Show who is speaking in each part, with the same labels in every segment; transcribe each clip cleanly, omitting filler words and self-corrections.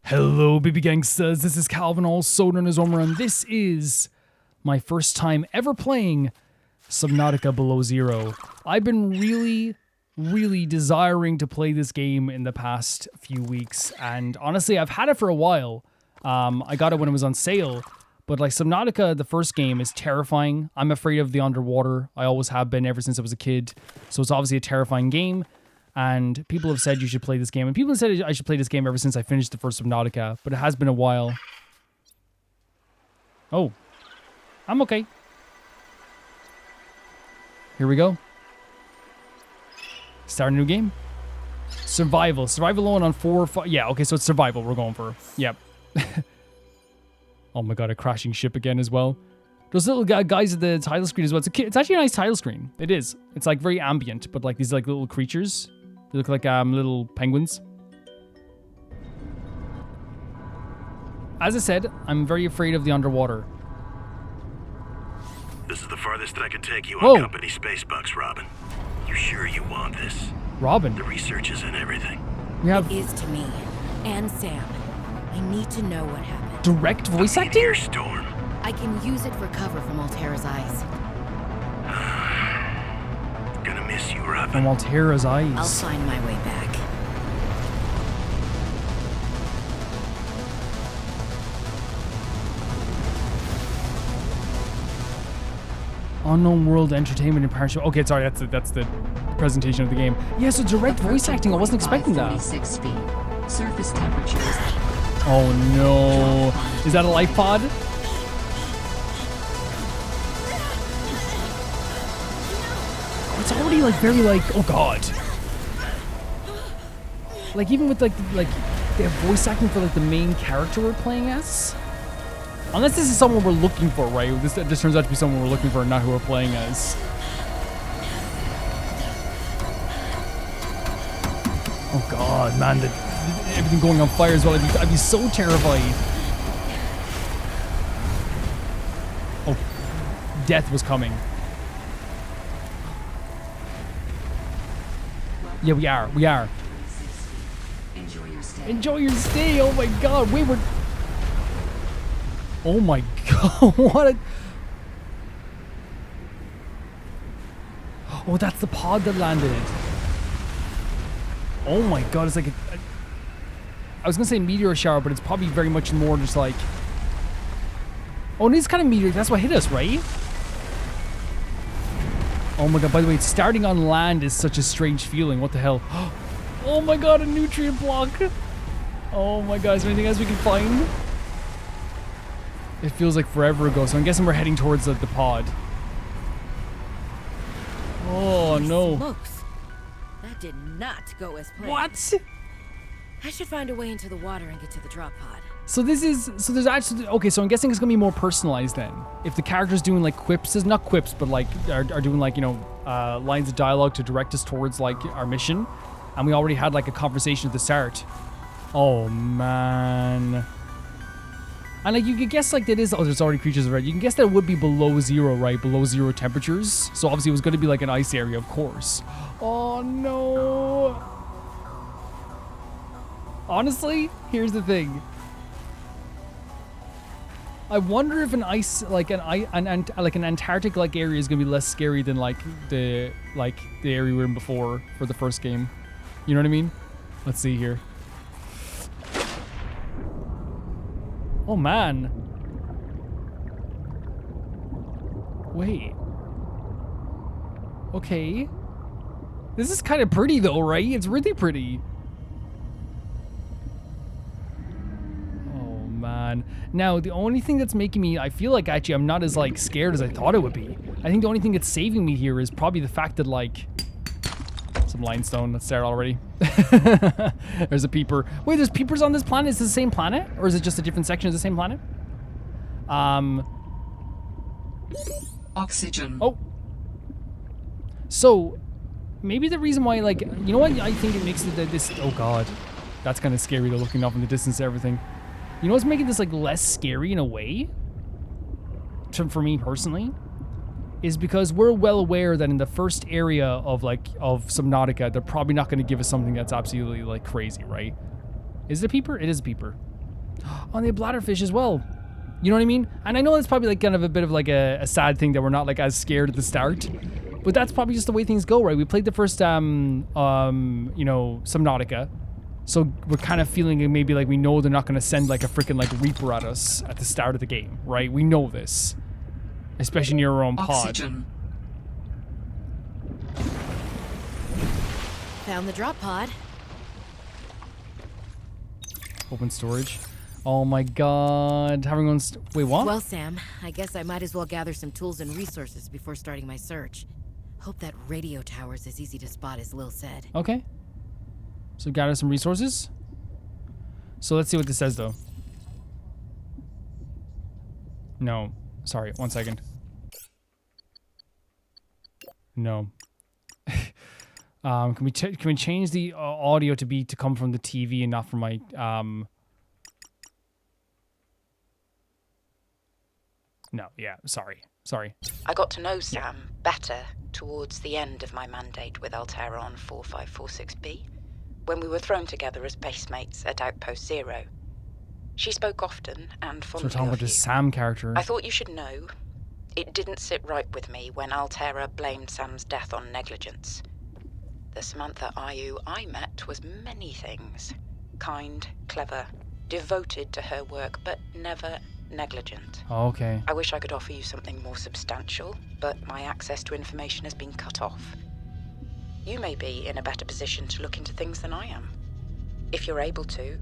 Speaker 1: Hello, baby gangsters. This is Calvin, also known as Omar, and this is my first time ever playing Subnautica Below Zero. I've been really desiring to play this game in the past few weeks, and honestly, I've had it for a while. I got it when it was on sale, but like Subnautica, the first game, is terrifying. I'm afraid of the underwater. I always have been ever since I was a kid, so it's obviously a terrifying game. And people have said you should play this game. And people have said I should play this game ever since I finished the first Subnautica. But it has been a while. Oh. I'm okay. Here we go. Start a new game. Survival. Survival on 4, 5. Yeah, okay, so it's survival we're going for. Yep. Oh my god, a crashing ship again as well. Those little guys at the title screen as well. It's actually a nice title screen. It is. It's like very ambient, but like these like little creatures. They look like little penguins. As I said, I'm very afraid of the underwater.
Speaker 2: This is the farthest I can take you on company space bucks, Robin. You sure you want this?
Speaker 1: Robin?
Speaker 2: The research is in everything.
Speaker 3: It is to me and Sam. I need to know what happened.
Speaker 1: Direct voice acting?
Speaker 2: Storm.
Speaker 3: I can use it for cover from Altera's eyes.
Speaker 2: Gonna miss you, Robin.
Speaker 1: From Altera's eyes.
Speaker 3: I'll find my way back.
Speaker 1: Unknown World Entertainment and Parachute. Okay, sorry, that's the presentation of the game. Yeah, so direct voice acting. I wasn't expecting that.
Speaker 4: 46 feet. Surface temperatures.
Speaker 1: Oh no. Is that a life pod? It's already like very like, oh god. Like even with like they have voice acting for like the main character we're playing as. Unless this is someone we're looking for, right? This turns out to be someone we're looking for and not who we're playing as. Oh god, man, everything going on fire as well. I'd be so terrified. Oh, death was coming. Yeah, we are. Enjoy your stay. Oh my god, we were... Oh my god, what a... Oh, that's the pod that landed. Oh my god, it's like I was gonna say meteor shower, but it's probably very much more just like... Oh, and it's kind of meteor, that's what hit us, right? Oh my god, by the way, starting on land is such a strange feeling. What the hell? Oh my god, a nutrient block. Oh my god, is there anything else we can find? It feels like forever ago, so I'm guessing we're heading towards the pod. Oh no.
Speaker 3: Smokes. That did not go as planned.
Speaker 1: What?
Speaker 3: I should find a way into the water and get to the drop pod.
Speaker 1: So there's actually, okay, so I'm guessing it's gonna be more personalized then. If the character's doing like quips, not quips, but like are doing like, you know, lines of dialogue to direct us towards like our mission. And we already had like a conversation at the start. Oh man. And like you could guess like that is, oh, there's already creatures around. You can guess that it would be below zero, right? Below zero temperatures. So obviously it was gonna be like an ice area, of course. Oh no. Honestly, here's the thing. I wonder if an ice, like an Antarctic like area is gonna be less scary than like the area we were in before for the first game. You know what I mean? Let's see here. Oh man. Wait. Okay. This is kind of pretty though, right? It's really pretty. Man. Now, the only thing that's making me, I feel like actually I'm not as like scared as I thought it would be. I think the only thing that's saving me here is probably the fact that like, some limestone, that's there already. There's a peeper. Wait, there's peepers on this planet? Is it the same planet? Or is it just a different section of the same planet?
Speaker 4: Oxygen.
Speaker 1: Oh. So, maybe the reason why, like, you know what I think it makes this, oh god. That's kind of scary though, looking off in the distance and everything. You know what's making this like less scary in a way? For me personally, is because we're well aware that in the first area of Subnautica, they're probably not going to give us something that's absolutely like crazy, right? Is it a peeper? It is a peeper. Oh, they have bladderfish as well. You know what I mean? And I know it's probably like kind of a bit of like a sad thing that we're not like as scared at the start. But that's probably just the way things go, right? We played the first, Subnautica. So we're kind of feeling maybe like we know they're not going to send like a freaking like Reaper at us at the start of the game, right? We know this. Especially near our own pod.
Speaker 4: Oxygen.
Speaker 3: Found the drop pod.
Speaker 1: Open storage. Oh my god. Having one. Wait, what?
Speaker 3: Well, Sam, I guess I might as well gather some tools and resources before starting my search. Hope that radio tower's as easy to spot as Lil said.
Speaker 1: Okay. So gather some resources. So let's see what this says though. No. Sorry, 1 second. No. Can we change the audio to come from the TV and not from my No, yeah, sorry.
Speaker 5: I got to know Sam better towards the end of my mandate with Altera on 4546B, when we were thrown together as basemates at Outpost Zero. She spoke often and
Speaker 1: So
Speaker 5: fondly
Speaker 1: we're talking
Speaker 5: of
Speaker 1: about
Speaker 5: you.
Speaker 1: this Sam character.
Speaker 5: I thought you should know, it didn't sit right with me when Altera blamed Sam's death on negligence. The Samantha Ayu I met was many things. Kind, clever, devoted to her work, but never negligent.
Speaker 1: Oh, okay.
Speaker 5: I wish I could offer you something more substantial, but my access to information has been cut off. You may be in a better position to look into things than I am. If you're able to,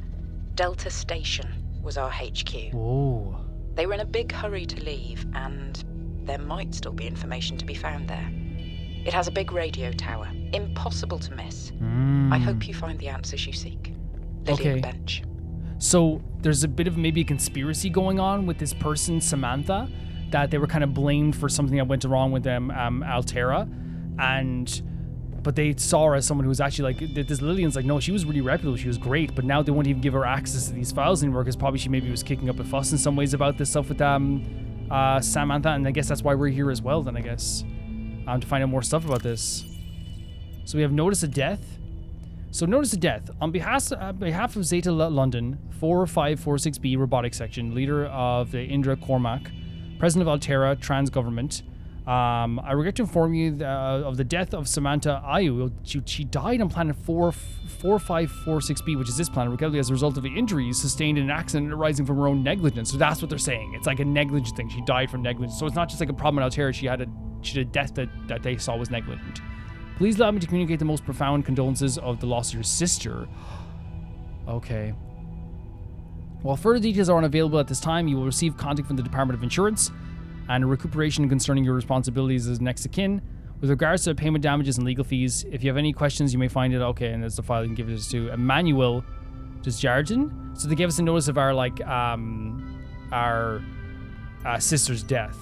Speaker 5: Delta Station was our HQ.
Speaker 1: Whoa.
Speaker 5: They were in a big hurry to leave, and there might still be information to be found there. It has a big radio tower, impossible to miss. I hope you find the answers you seek. Lillian
Speaker 1: Okay.
Speaker 5: Bench.
Speaker 1: So there's a bit of maybe a conspiracy going on with this person, Samantha, that they were kind of blamed for something that went wrong with them, Altera, but they saw her as someone who was actually like, this Lillian's like, no, she was really reputable, she was great, but now they won't even give her access to these files anymore because probably she maybe was kicking up a fuss in some ways about this stuff with Samantha, and I guess that's why we're here as well then, I guess, to find out more stuff about this. So we have Notice of Death. So Notice of Death. On behalf of Zeta London, 4546B Robotics Section, leader of the Indra Cormac, president of Altera Trans Government, I regret to inform you of the death of Samantha Ayu. She died on planet 4546B, which is this planet, regrettably as a result of the injuries sustained in an accident arising from her own negligence. So that's what they're saying. It's like a negligence thing. She died from negligence. So it's not just like a problem in Altera. She had a death that they saw was negligent. Please allow me to communicate the most profound condolences of the loss of your sister. Okay. While further details are unavailable at this time, you will receive contact from the Department of Insurance and a recuperation concerning your responsibilities as next of kin. With regards to payment damages and legal fees, if you have any questions, you may find it. Okay, and there's the file you can give it to Emmanuel Desjardins. So they gave us a notice of our sister's death.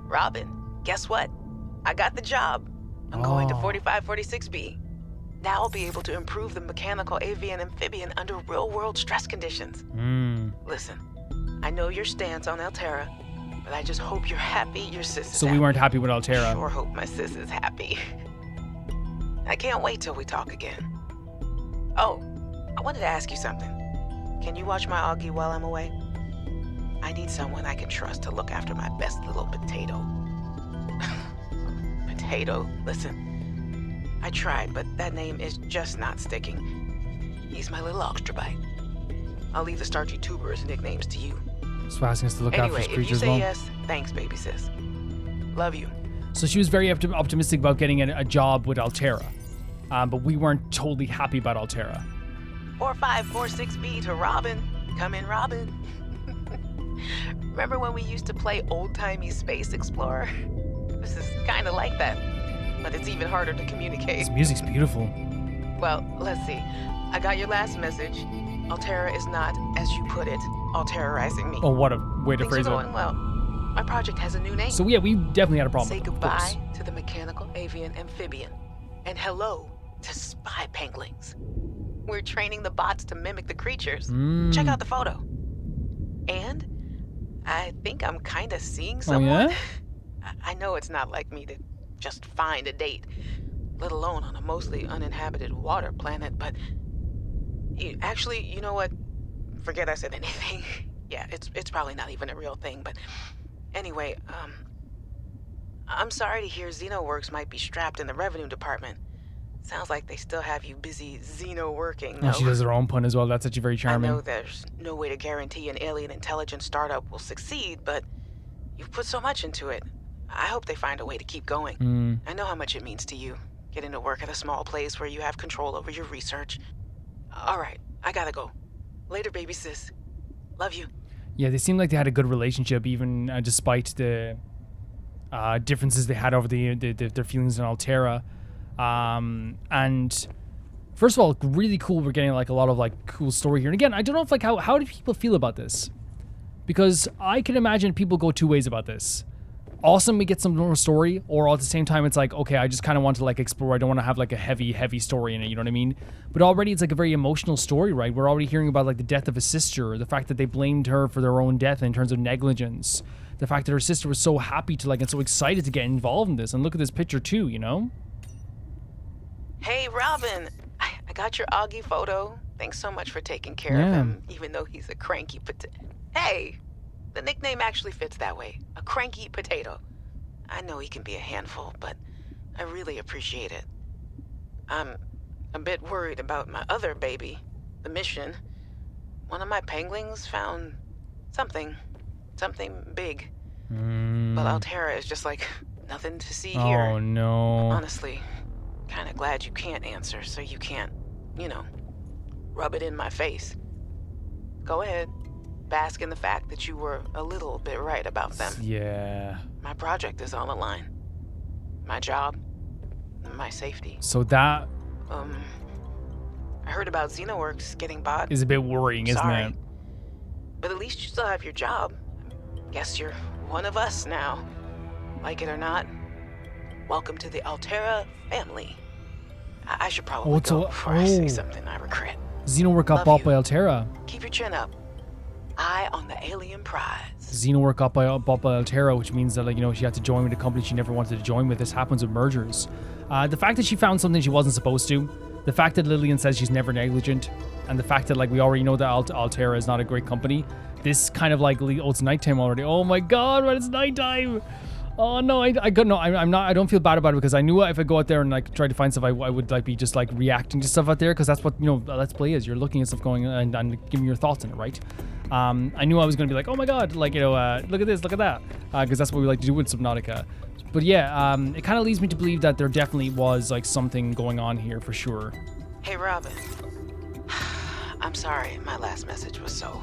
Speaker 6: Robin, guess what? I got the job. I'm going to 4546B. Now I'll be able to improve the mechanical avian amphibian under real-world stress conditions. Listen, I know your stance on Altera, but I just hope you're happy your sis is
Speaker 1: So
Speaker 6: happy.
Speaker 1: we weren't happy with Altera.
Speaker 6: Sure hope my sis is happy. I can't wait till we talk again. Oh, I wanted to ask you something. Can you watch my Augie while I'm away? I need someone I can trust to look after my best little potato. Potato, listen. I tried, but that name is just not sticking. He's my little extra bite. I'll leave the starchy tubers nicknames to you.
Speaker 1: So asking us to look after
Speaker 6: Anyway,
Speaker 1: his
Speaker 6: if you
Speaker 1: creatures
Speaker 6: say
Speaker 1: well.
Speaker 6: yes, thanks, baby sis. Love you.
Speaker 1: So she was very optimistic about getting a job with Altera, but we weren't totally happy about Altera.
Speaker 6: 4546B to Robin. Come in, Robin. Remember when we used to play old-timey Space Explorer? This is kind of like that, but it's even harder to communicate.
Speaker 1: This music's beautiful.
Speaker 6: Well, let's see. I got your last message. Altera is not, as you put it, all-terrorizing me.
Speaker 1: Oh, what a way to
Speaker 6: Things
Speaker 1: phrase
Speaker 6: are
Speaker 1: it.
Speaker 6: going well. My project has a new name.
Speaker 1: So yeah, we definitely had a problem
Speaker 6: Say
Speaker 1: with it, of course.
Speaker 6: goodbye to the mechanical avian amphibian, and hello to spy penguins. We're training the bots to mimic the creatures. Check out the photo. And I think I'm kind of seeing someone.
Speaker 1: Oh, yeah?
Speaker 6: I know it's not like me to just find a date, let alone on a mostly uninhabited water planet, but actually, you know what? forget I said anything. Yeah, it's probably not even a real thing, but anyway, I'm sorry to hear Xenoworks might be strapped in the revenue department. Sounds like they still have you busy Xeno working, though.
Speaker 1: Oh, she does her own pun as well. That's actually very
Speaker 6: I
Speaker 1: charming.
Speaker 6: know there's no way to guarantee an alien intelligence startup will succeed, but you've put so much into it. I hope they find a way to keep going. I know how much it means to you, getting to work at a small place where you have control over your research. All right, I gotta go. Later, baby sis. Love you.
Speaker 1: Yeah, they seem like they had a good relationship, even despite the differences they had over their feelings in Altera. And first of all, really cool. We're getting like a lot of like cool story here. And again, I don't know if like how do people feel about this? Because I can imagine people go two ways about this. Awesome, we get some more story, or at the same time, it's like, okay, I just kind of want to like explore. I don't want to have like a heavy story in it. You know what I mean? But already it's like a very emotional story, right? We're already hearing about like the death of a sister, the fact that they blamed her for their own death in terms of negligence, the fact that her sister was so happy to like and so excited to get involved in this. And look at this picture too, you know?
Speaker 6: Hey, Robin. I got your Augie photo. Thanks so much for taking care of him, even though he's a cranky Hey, the nickname actually fits that way. A cranky potato. I know he can be a handful, but I really appreciate it. I'm a bit worried about my other baby, the mission. One of my penguins found something big. But Altera is just like nothing to see here.
Speaker 1: Oh no.
Speaker 6: Honestly, kind of glad you can't answer, so you can't, rub it in my face. Go ahead. Bask in the fact that you were a little bit right about them.
Speaker 1: Yeah.
Speaker 6: My project is on the line. My job. My safety.
Speaker 1: So that
Speaker 6: I heard about Xenoworks getting bought.
Speaker 1: is a bit worrying, isn't
Speaker 6: Sorry.
Speaker 1: it?
Speaker 6: But at least you still have your job. Guess you're one of us now. Like it or not, welcome to the Altera family. I should probably go before I say something I regret.
Speaker 1: Xenowork got
Speaker 6: Love
Speaker 1: bought
Speaker 6: you.
Speaker 1: by Altera.
Speaker 6: Keep your chin up. Eye on the alien prize.
Speaker 1: Xenowork got bought by Altera, which means that she had to join with a company she never wanted to join with. This happens with mergers. The fact that she found something she wasn't supposed to, the fact that Lillian says she's never negligent, and the fact that we already know that Altera is not a great company. This kind of it's nighttime already. Oh my god, but it's nighttime. Oh no, I'm not. I don't feel bad about it because I knew if I go out there and try to find stuff, I would be just reacting to stuff out there because that's what Let's Play is. You're looking at stuff going and giving your thoughts on it, right? I knew I was gonna be like, oh my god, look at this, look at that, because that's what we like to do with Subnautica. But yeah, it kind of leads me to believe that there definitely was something going on here for sure.
Speaker 6: Hey, Robin. I'm sorry my last message was so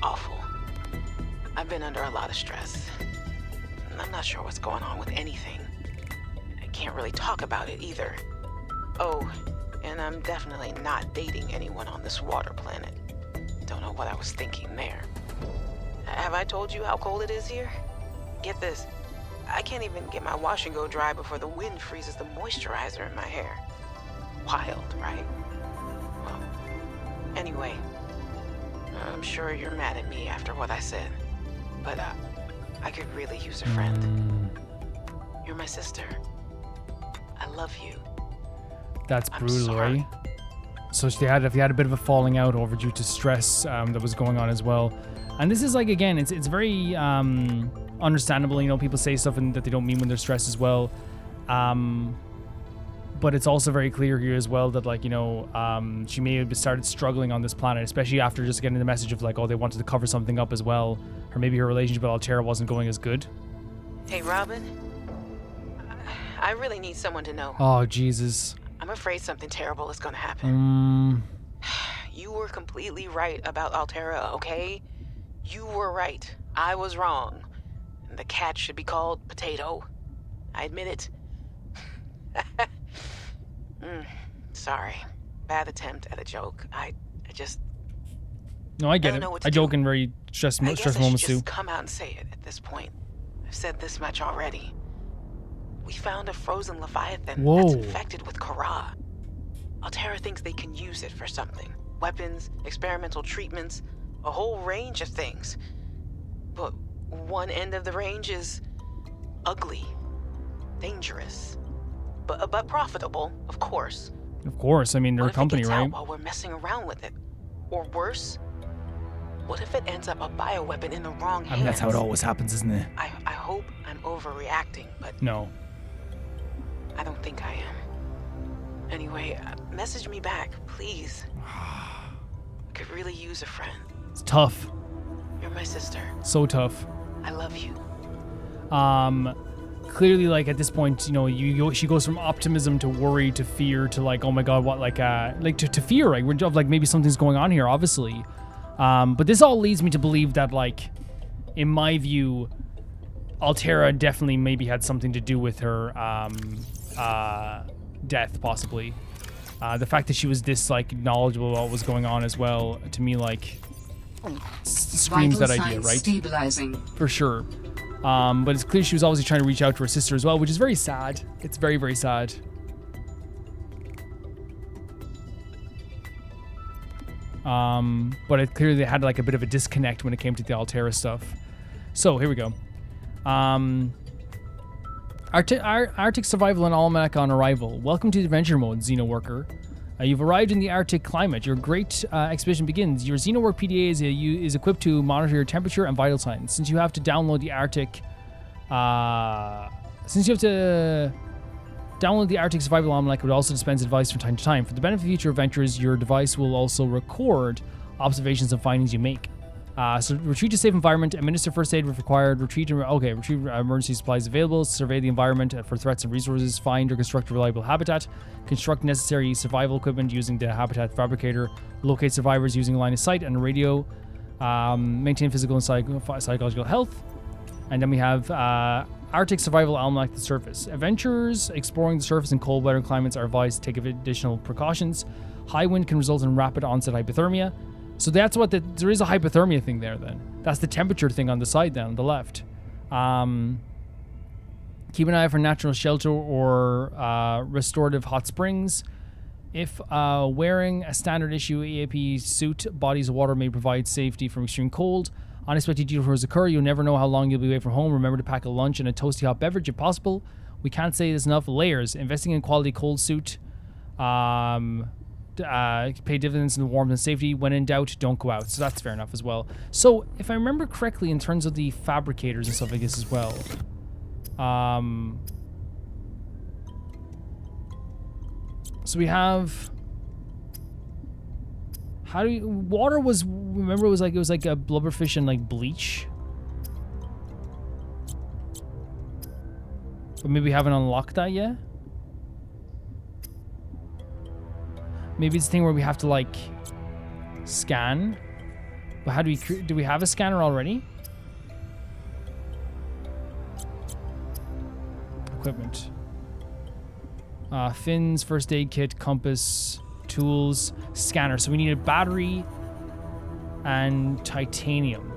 Speaker 6: awful. I've been under a lot of stress. I'm not sure what's going on with anything. I can't really talk about it either. Oh, and I'm definitely not dating anyone on this water planet. Don't know what I was thinking there. Have I told you how cold it is here? Get this. I can't even get my wash and go dry before the wind freezes the moisturizer in my hair. Wild, right? Well, anyway, I'm sure you're mad at me after what I said, but I could really use a friend. You're my sister. I love you.
Speaker 1: That's
Speaker 6: I'm
Speaker 1: brutal,
Speaker 6: sorry.
Speaker 1: right? So they had a bit of a falling out over due to stress that was going on as well. And this is again, it's very understandable. People say stuff that they don't mean when they're stressed as well. But it's also very clear here as well that she may have started struggling on this planet, especially after just getting the message of they wanted to cover something up as well, or maybe her relationship with Altera wasn't going as good.
Speaker 6: Hey, Robin. I really need someone to know.
Speaker 1: Oh Jesus.
Speaker 6: I'm afraid something terrible is gonna happen.
Speaker 1: Mm.
Speaker 6: You were completely right about Altera, okay? You were right. I was wrong. And the cat should be called Potato. I admit it. Sorry. Bad attempt at a joke. I just...
Speaker 1: No, I get
Speaker 6: don't
Speaker 1: it.
Speaker 6: know what to
Speaker 1: I
Speaker 6: do.
Speaker 1: joke in very stressful
Speaker 6: I guess I
Speaker 1: moments
Speaker 6: should
Speaker 1: too.
Speaker 6: just come out and say it at this point. I've said this much already. We found a frozen Leviathan that's infected with Kara. Altera thinks they can use it for something. Weapons, experimental treatments, a whole range of things. But one end of the range is ugly, dangerous, but profitable, of course.
Speaker 1: Of course, I mean they're
Speaker 6: What
Speaker 1: a
Speaker 6: if it
Speaker 1: company,
Speaker 6: gets
Speaker 1: right?
Speaker 6: out while we're messing around with it? Or worse, What if it ends up a bioweapon in the wrong hands?
Speaker 1: I mean, that's how it always happens, isn't it?
Speaker 6: I hope I'm overreacting, but
Speaker 1: No.
Speaker 6: I don't think I am. Anyway, message me back, please. I could really use a friend.
Speaker 1: It's tough.
Speaker 6: You're my sister.
Speaker 1: So tough.
Speaker 6: I love you.
Speaker 1: Clearly, like, at this point, you know, she goes from optimism to worry to fear to, like, oh my god, what, like to fear, right? Of, like, maybe something's going on here, obviously. But this all leads me to believe that, like, in my view, Altera definitely maybe had something to do with her death, possibly. The fact that she was this, like, knowledgeable about what was going on as well, to me, like, screams that idea, right?
Speaker 4: Stabilizing.
Speaker 1: For sure. But it's clear she was obviously trying to reach out to her sister as well, which is very sad. It's very, very sad. But it clearly had like a bit of a disconnect when it came to the Altera stuff. So here we go. Arctic survival and almanac on arrival. Welcome to adventure mode, Xenoworker. You've arrived in the Arctic climate. Your great expedition begins. Your Xenowork PDA is equipped to monitor your temperature and vital signs. Since you have to download the Arctic Survival Almanac, it would also dispense advice from time to time. For the benefit of future adventurers, your device will also record observations and findings you make. So retreat to safe environment, administer first aid if required, retrieve emergency supplies available, survey the environment for threats and resources, find or construct a reliable habitat, construct necessary survival equipment using the habitat fabricator, locate survivors using line of sight and radio, maintain physical and psychological health. And then we have Arctic Survival Almanac the surface. Adventurers exploring the surface in cold weather climates are advised to take additional precautions. High wind can result in rapid onset hypothermia. So that's what there is a hypothermia thing there then. That's the temperature thing on the side then, on the left. Keep an eye out for natural shelter or restorative hot springs. If wearing a standard issue EAP suit, bodies of water may provide safety from extreme cold. Unexpected detours occur. You'll never know how long you'll be away from home. Remember to pack a lunch and a toasty hot beverage if possible. We can't say this enough. Layers. Investing in quality cold suit. Pay dividends in the warmth and safety. When in doubt, don't go out. So that's fair enough as well. So if I remember correctly, in terms of the fabricators and stuff like this as well, so we have water was, remember, it was like a blubberfish and like bleach, but maybe we haven't unlocked that yet. Maybe it's the thing where we have to, like, scan. But how do we have a scanner already? Equipment. Fins, first aid kit, compass, tools, scanner. So we need a battery and titanium.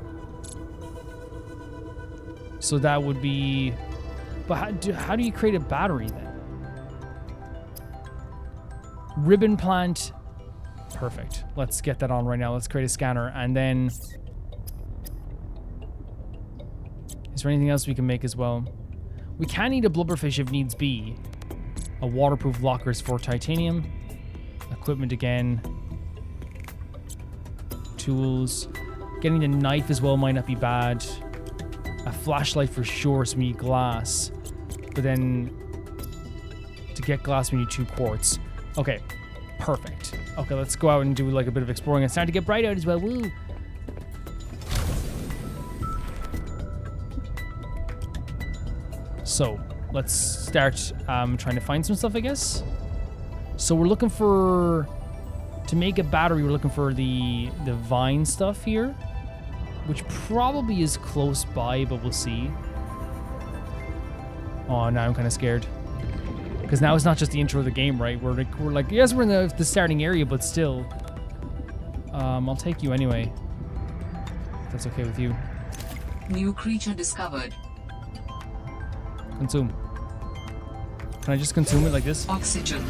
Speaker 1: So that would be... But how do you create a battery then? Ribbon plant. Perfect. Let's get that on right now. Let's create a scanner. And then... Is there anything else we can make as well? We can need a blubberfish if needs be. A waterproof lockers for titanium. Equipment again. Tools. Getting a knife as well might not be bad. A flashlight for sure, so we need glass. But then... To get glass, we need 2 quartz. Okay, perfect. Okay, let's go out and do like a bit of exploring. It's starting to get bright out as well. Woo! So, let's start trying to find some stuff, I guess. So we're looking for... To make a battery, we're looking for the vine stuff here, which probably is close by, but we'll see. Oh, now I'm kind of scared. Because now it's not just the intro of the game, right? We're like, yes, we're in the starting area, but still. I'll take you anyway. If that's okay with you.
Speaker 4: New creature discovered.
Speaker 1: Consume. Can I just consume it like this?
Speaker 4: Oxygen.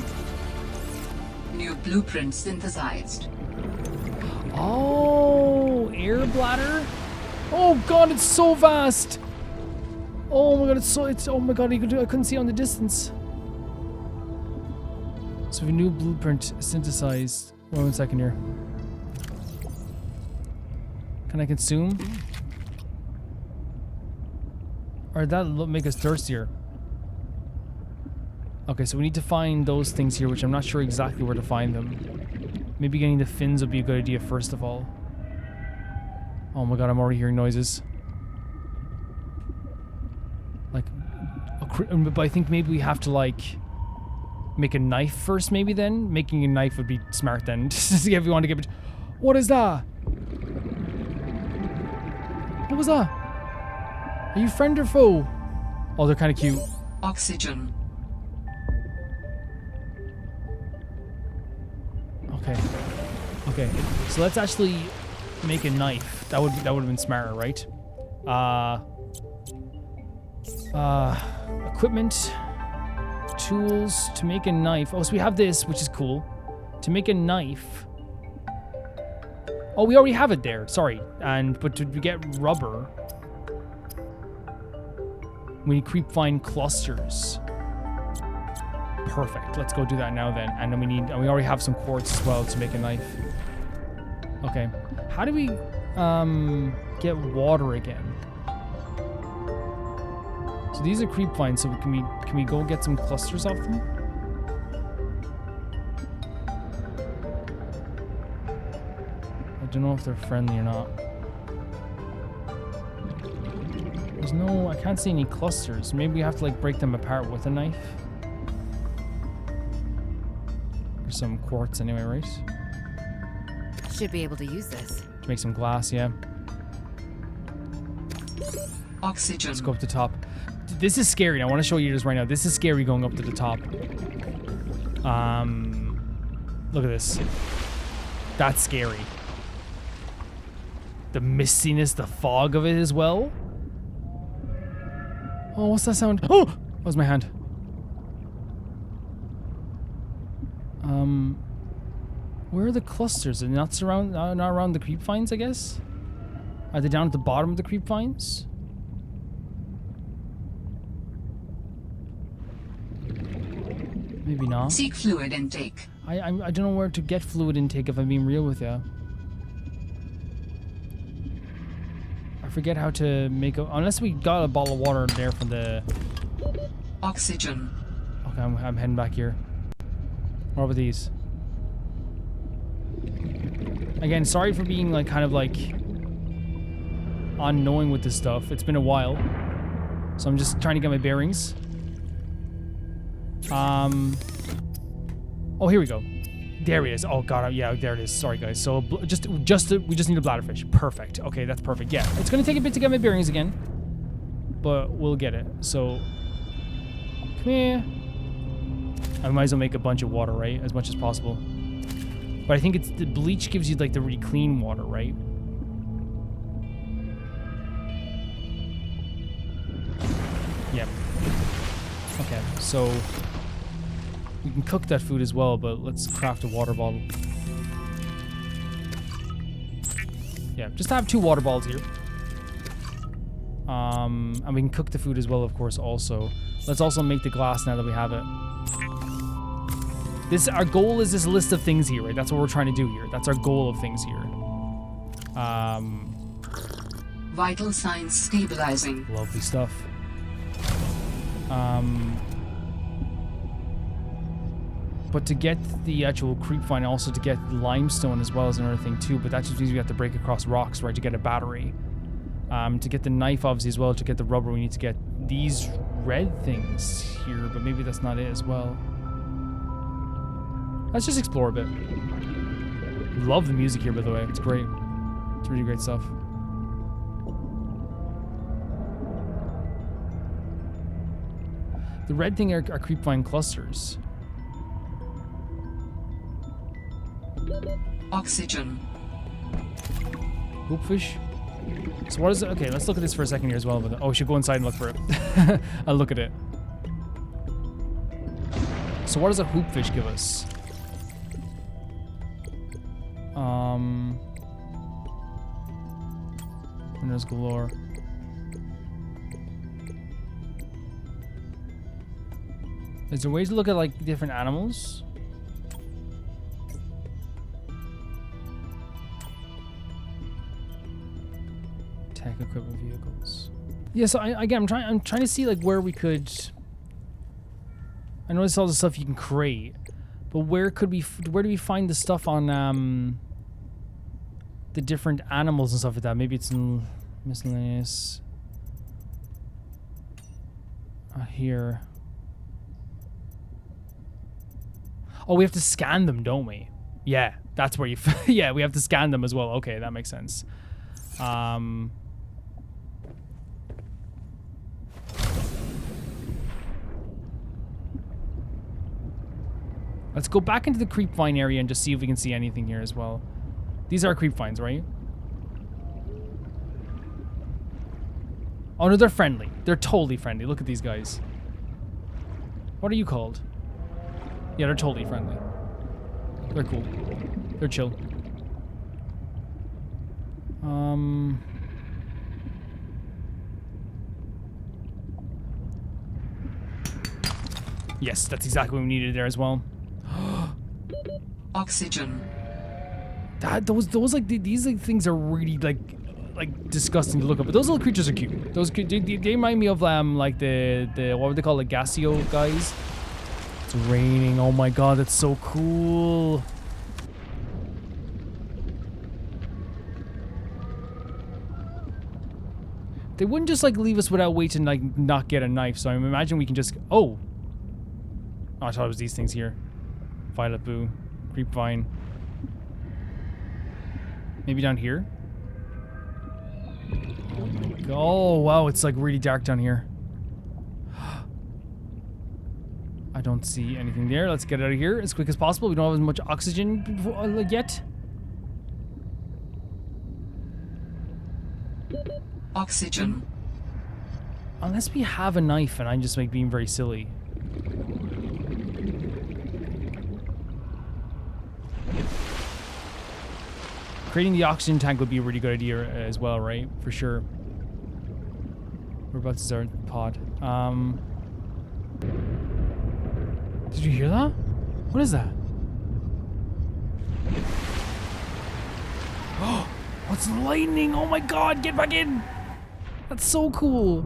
Speaker 4: New blueprint synthesized.
Speaker 1: Oh, air bladder. Oh god, it's so vast. Oh my god, oh my god, I couldn't see on the distance. So we have a new blueprint synthesized. 1 second here. Can I consume? Or that make us thirstier? Okay, so we need to find those things here, which I'm not sure exactly where to find them. Maybe getting the fins would be a good idea first of all. Oh my god, I'm already hearing noises. Like, but I think maybe we have to like make a knife first. Maybe then making a knife would be smart then. Just if you want to give it. What is that? What was that? Are you friend or foe? Oh, they're kind of cute.
Speaker 4: Oxygen.
Speaker 1: Okay. Okay. So let's actually make a knife. That would have been smarter, right? Equipment, tools to make a knife. Oh, so we have this, which is cool. To make a knife. Oh, we already have it there. Sorry. But to get rubber, we need creepvine clusters. Perfect. Let's go do that now then. And then we already have some quartz as well to make a knife. Okay. How do we get water again? So these are creepvines, so can we go get some clusters off them? I don't know if they're friendly or not. There's no, I can't see any clusters. Maybe we have to like break them apart with a knife. There's some quartz anyway, right?
Speaker 3: Should be able to use this.
Speaker 1: To make some glass, yeah.
Speaker 4: Oxygen.
Speaker 1: Let's go up the top. This is scary. I want to show you this right now. This is scary going up to the top. Look at this. That's scary. The mistiness, the fog of it as well. Oh, what's that sound? Oh! That was my hand. Where are the clusters? Are they not around the creepvines, I guess? Are they down at the bottom of the creepvines? Maybe not.
Speaker 4: Seek fluid intake.
Speaker 1: I don't know where to get fluid intake if I'm being real with you. I forget how to make a... Unless we got a bottle of water there from the...
Speaker 4: Oxygen.
Speaker 1: Okay, I'm heading back here. What about these? Again, sorry for being like kind of like unknowing with this stuff. It's been a while. So I'm just trying to get my bearings. Oh, here we go. There it is. Oh god, yeah, there it is. Sorry guys. So we just need a bladderfish. Perfect. Okay, that's perfect. Yeah, it's gonna take a bit to get my bearings again, but we'll get it. So come here. I might as well make a bunch of water, right? As much as possible. But I think it's the bleach gives you like the really clean water, right? Yep. Okay, so we can cook that food as well, but let's craft a water bottle. Yeah, just have 2 water bottles here. And we can cook the food as well, of course, also. Let's also make the glass now that we have it. Our goal is this list of things here, right? That's what we're trying to do here. That's our goal of things here.
Speaker 4: Vital signs stabilizing.
Speaker 1: Lovely stuff. But to get the actual creepvine, also to get limestone as well as another thing too, but that just means we have to break across rocks, right, to get a battery. To get the knife, obviously, as well, to get the rubber, we need to get these red things here, but maybe that's not it as well. Let's just explore a bit. Love the music here, by the way. It's great. It's really great stuff. The red thing are creepvine clusters.
Speaker 4: Oxygen.
Speaker 1: Hoopfish. So what is it? Okay, let's look at this for a second here as well. Oh, we should go inside and look for it. I'll look at it. So what does a hoopfish give us? Minerals galore. Is there ways to look at like different animals? Tech equipment vehicles. Yeah, so I'm trying to see like where we could. I noticed all the stuff you can create, but where do we find the stuff on the different animals and stuff like that? Maybe it's in miscellaneous. Here. Oh, we have to scan them, don't we? Yeah, that's where you. Yeah, we have to scan them as well. Okay, that makes sense. Let's go back into the creep vine area and just see if we can see anything here as well. These are creep vines, right? Oh no, they're friendly. They're totally friendly. Look at these guys. What are you called? Yeah, they're totally friendly. They're cool. They're chill. Yes, that's exactly what we needed there as well.
Speaker 4: Oxygen.
Speaker 1: Those like these like things are really like disgusting to look at, but those little creatures are cute. Those they remind me of like the what would they call, like Gasio guys. It's raining. Oh my god, that's so cool. They wouldn't just like leave us without waiting, like not get a knife. So I imagine we can just I thought it was these things here. Violet Boo, Creep Vine. Maybe down here? Oh my god. Oh wow, it's like really dark down here. I don't see anything there. Let's get out of here as quick as possible. We don't have as much oxygen yet.
Speaker 4: Oxygen.
Speaker 1: Unless we have a knife and I'm just like being very silly. Creating the oxygen tank would be a really good idea as well, right? For sure. We're about to start the pod. Did you hear that? What is that? Oh, what's lightning? Oh my god, get back in! That's so cool.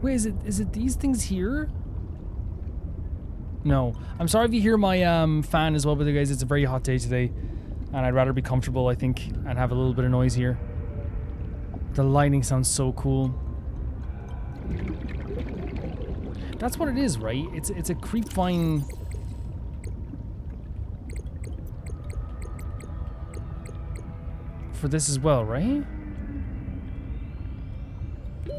Speaker 1: Wait, is it these things here? No. I'm sorry if you hear my fan as well, but guys, it's a very hot day today. And I'd rather be comfortable, I think, and have a little bit of noise here. The lightning sounds so cool. That's what it is, right? It's a creep vine. For this as well, right?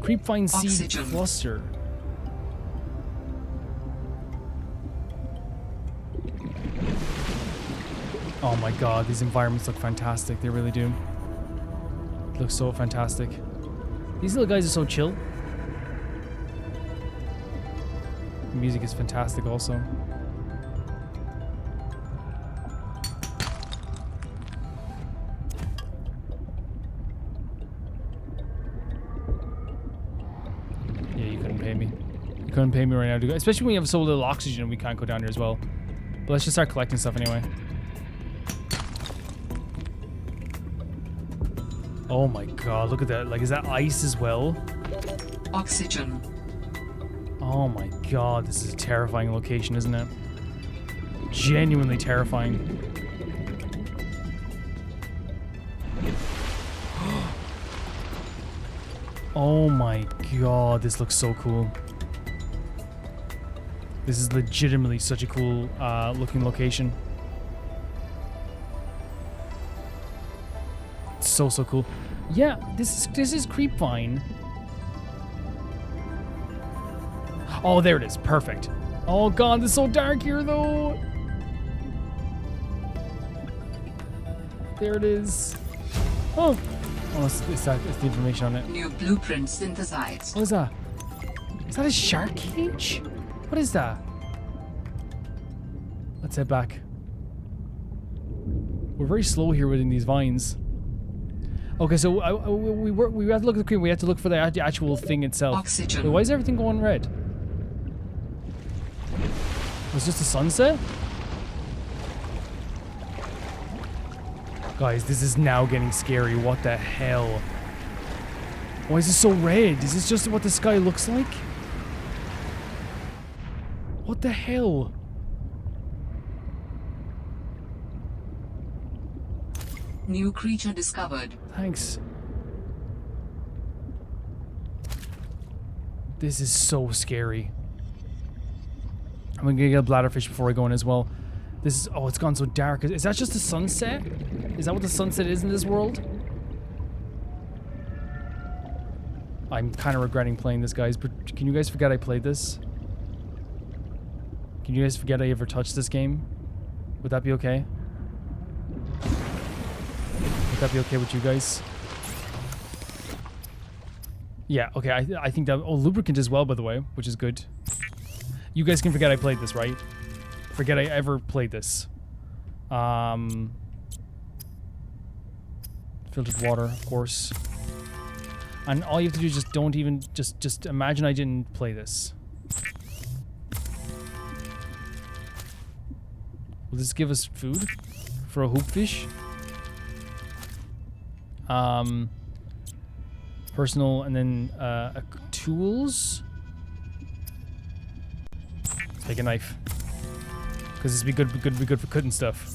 Speaker 1: Creep vine seed
Speaker 4: Oxygen.
Speaker 1: cluster. Oh my god, these environments look fantastic. They really do. It looks so fantastic. These little guys are so chill. The music is fantastic also. Yeah, you couldn't pay me. You couldn't pay me right now, especially when you have so little oxygen and we can't go down here as well. But let's just start collecting stuff anyway. Oh my god, look at that. Like, is that ice as well?
Speaker 4: Oxygen.
Speaker 1: Oh my god, this is a terrifying location, isn't it? Genuinely terrifying. Oh my god, this looks so cool. This is legitimately such a cool looking location. So cool. Yeah, this is creep vine. Oh, there it is. Perfect. Oh god, this is so dark here though. There it is. Oh, it's the information on it.
Speaker 4: New blueprint synthesized.
Speaker 1: What is that? Is that a shark cage? What is that? Let's head back. We're very slow here within these vines. Okay, so we have to look at the cream. We have to look for the actual thing itself.
Speaker 4: Oxygen.
Speaker 1: Wait, why is everything going red? Was just the sunset? Guys, this is now getting scary. What the hell? Why is this so red? Is this just what the sky looks like? What the hell?
Speaker 4: New creature discovered.
Speaker 1: Thanks. This is so scary. I'm gonna get a bladderfish before I go in as well. This is... Oh, it's gone so dark. Is that just the sunset? Is that what the sunset is in this world? I'm kind of regretting playing this, guys, but can you guys forget I played this? Can you guys forget I ever touched this game? Would that be okay? Would that be okay with you guys? Yeah, okay, I think that... Oh, lubricant as well, by the way, which is good. You guys can forget I played this, right? Forget I ever played this. Filtered water, of course. And all you have to do is just don't even... Just imagine I didn't play this. Will this give us food? For a hoopfish? Personal, and then tools. Let's take a knife, because this would be good for cutting stuff.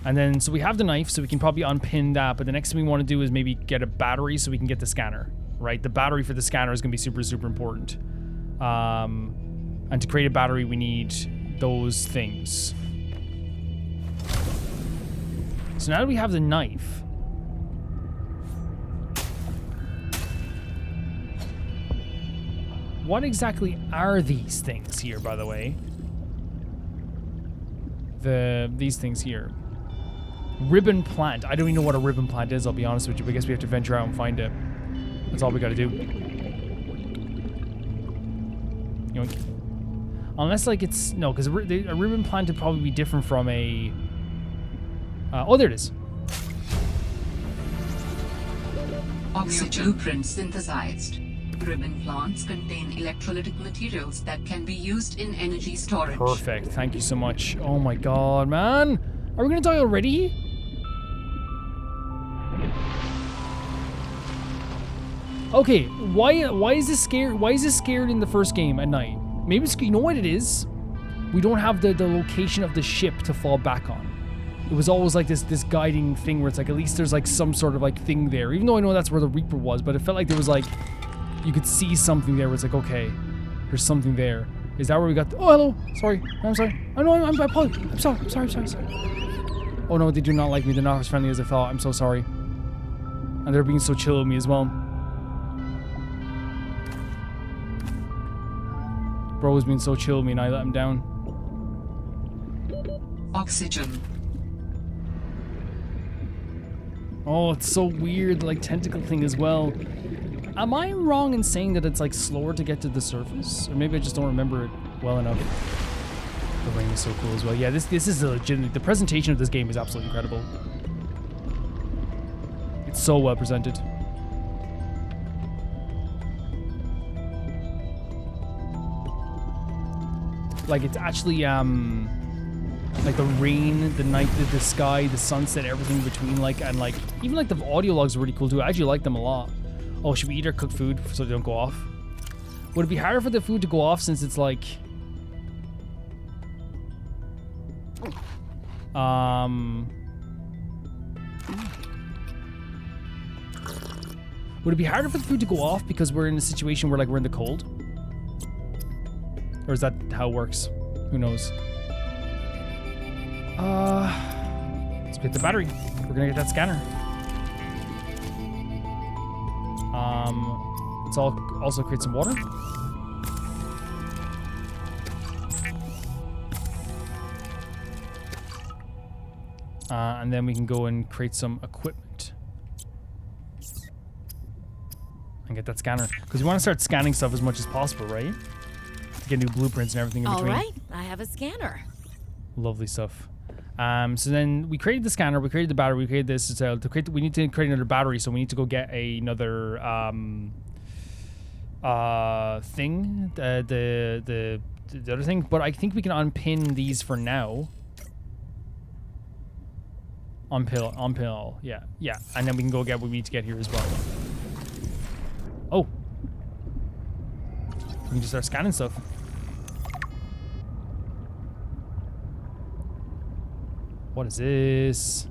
Speaker 1: And then, so we have the knife, so we can probably unpin that. But the next thing we want to do is maybe get a battery, so we can get the scanner. Right, the battery for the scanner is going to be super important. And to create a battery, we need those things. So now that we have the knife. What exactly are these things here, by the way? These things here. Ribbon plant. I don't even know what a ribbon plant is, I'll be honest with you, but I guess we have to venture out and find it. That's all we gotta do. Yoink. Unless, like, it's... No, because a ribbon plant would probably be different from a... oh, there it is.
Speaker 4: Oxygen blueprint synthesized. Ribbon plants contain electrolytic materials that can be used in energy storage.
Speaker 1: Perfect. Thank you so much. Oh my god, man. Are we gonna die already? Okay, why is this scared? Why is this scared in the first game at night? Maybe it's, you know what it is? We don't have the location of the ship to fall back on. It was always like this guiding thing where it's like at least there's like some sort of like thing there. Even though I know that's where the Reaper was, but it felt like there was like you could see something there where it's like, okay, there's something there. Is that where we got oh, hello. Sorry. I'm sorry. Oh no, I'm sorry. I'm sorry. Oh no, they do not like me. They're not as friendly as I thought. I'm so sorry. And they're being so chill with me as well. Bro was being so chill with me and I let him down.
Speaker 4: Oxygen.
Speaker 1: Oh, it's so weird, like tentacle thing as well. Am I wrong in saying that it's like slower to get to the surface? Or maybe I just don't remember it well enough. The ring is so cool as well. Yeah, this is a legitimate... The presentation of this game is absolutely incredible. It's so well presented. Like, it's actually, like the rain, the night, the sky, the sunset, everything between, like, and like, even like the audio logs are really cool too. I actually like them a lot. Oh, should we eat our cooked food so they don't go off? Would it be harder for the food to go off since it's like... Would it be harder for the food to go off because we're in a situation where like we're in the cold? Or is that how it works? Who knows? Let's get the battery. We're gonna get that scanner. Let's also create some water. And then we can go and create some equipment. And get that scanner. Because we want to start scanning stuff as much as possible, right? To get new blueprints and everything in between.
Speaker 3: All right, I have a scanner.
Speaker 1: Lovely stuff. So then we created the scanner, we created the battery, we created this. So we need to create another battery, so we need to go get another thing, the other thing. But I think we can unpin these for now. On pill. Yeah. And then we can go get what we need to get here as well. Oh. We can just start scanning stuff. What is this?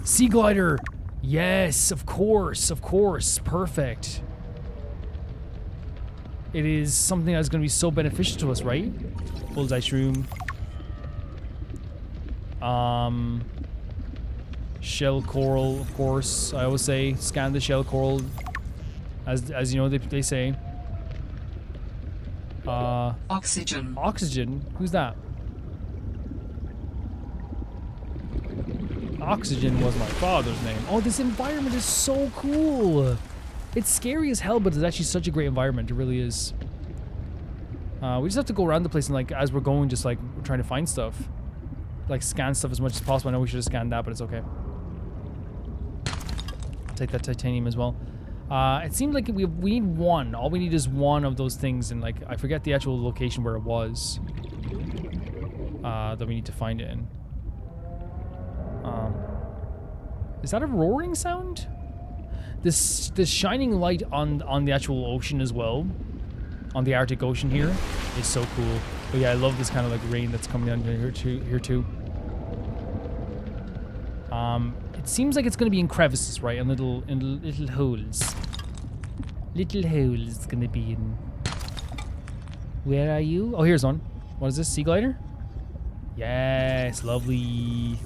Speaker 1: Sea glider! Yes, of course. Perfect. It is something that's going to be so beneficial to us, right? Bullseye shroom. Shell coral, of course. I always say scan the shell coral. As you know, they say.
Speaker 4: Oxygen.
Speaker 1: Oxygen? Who's that? Oxygen was my father's name. Oh, this environment is so cool. It's scary as hell, but it's actually such a great environment. It really is. We just have to go around the place and, like, as we're going, just, like, we're trying to find stuff. Like, scan stuff as much as possible. I know we should have scanned that, but it's okay. Take that titanium as well. It seems like we need one. All we need is one of those things, and, like, I forget the actual location where it was. That we need to find it in. Is that a roaring sound? This shining light on the actual ocean as well, on the Arctic Ocean here, is so cool. But yeah, I love this kind of like rain that's coming down here too. It seems like it's going to be in crevices, right? In little holes. Little holes it's going to be in. Where are you? Oh, here's one. What is this? Sea glider? Yes, lovely.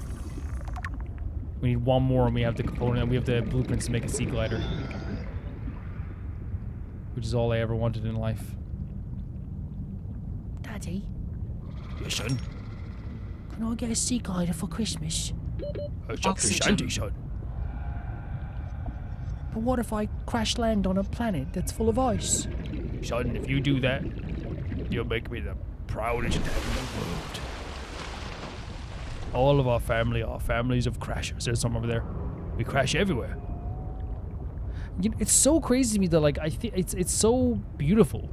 Speaker 1: We need one more, and we have the component, and we have the blueprints to make a sea glider. Which is all I ever wanted in life.
Speaker 7: Daddy,
Speaker 1: Yes, son.
Speaker 7: can I get a sea glider for Christmas?
Speaker 4: Oxygen.
Speaker 1: Son.
Speaker 7: But what if I crash land on a planet that's full of ice?
Speaker 1: Son, if you do that, you'll make me the proudest dad in the world. All of our family are families of crashers. There's some over there. We crash everywhere. You know, it's so crazy to me that, like, I think it's so beautiful.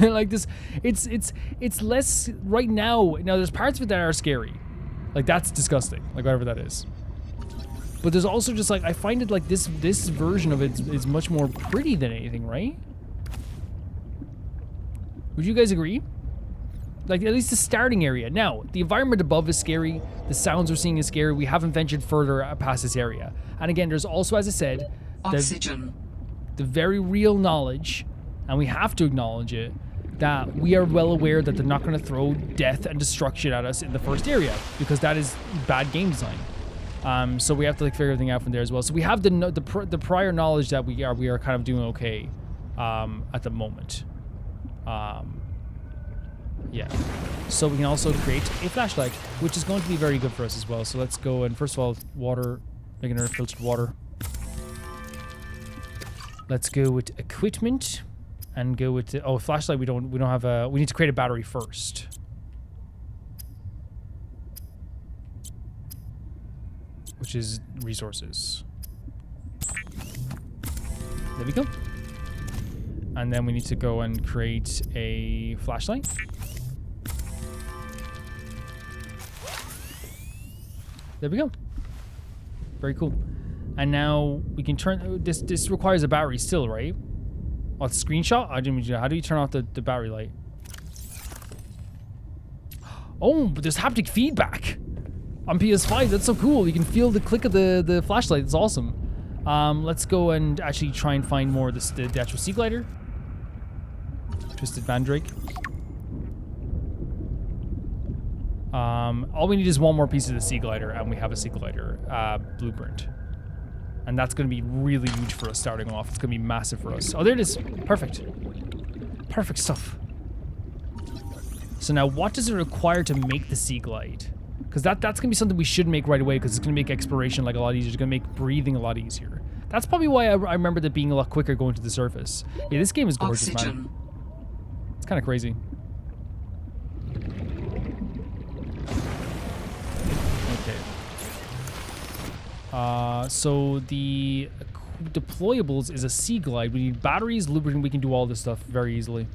Speaker 1: Like this, it's less right now. Now there's parts of it that are scary, like that's disgusting, like whatever that is. But there's also just like I find it like this version of it is much more pretty than anything, right? Would you guys agree? Like, at least the starting area. Now, the environment above is scary. The sounds we're seeing is scary. We haven't ventured further past this area. And again, there's also, as I said,
Speaker 4: Oxygen.
Speaker 1: the very real knowledge, and we have to acknowledge it, that we are well aware that they're not going to throw death and destruction at us in the first area, because that is bad game design. So we have to like figure everything out from there as well. So we have the prior knowledge that we are kind of doing okay at the moment. Yeah. So we can also create a flashlight, which is going to be very good for us as well. So let's go and first of all, water, make an filtered water. Let's go with equipment and go with the, flashlight. We don't have a, we need to create a battery first. Which is resources. There we go. And then we need to go and create a flashlight. There we go. Very cool. And now we can turn this requires a battery still, right? Oh, it's a screenshot? I didn't. How do you turn off the battery light? Oh, but there's haptic feedback on PS5. That's so cool. You can feel the click of the flashlight. It's awesome. Let's go and actually try and find more of the actual sea glider. Twisted Mandrake. All we need is one more piece of the sea glider, and we have a sea glider blueprint. And that's going to be really huge for us starting off. It's going to be massive for us. Oh, there it is. Perfect. Perfect stuff. So now, what does it require to make the sea glide? Because that's going to be something we should make right away, because it's going to make exploration like a lot easier. It's going to make breathing a lot easier. That's probably why I remember that being a lot quicker going to the surface. Yeah, this game is gorgeous, man. It's kind of crazy. So the deployables is a sea glide. We need batteries, lubricant. We can do all this stuff very easily.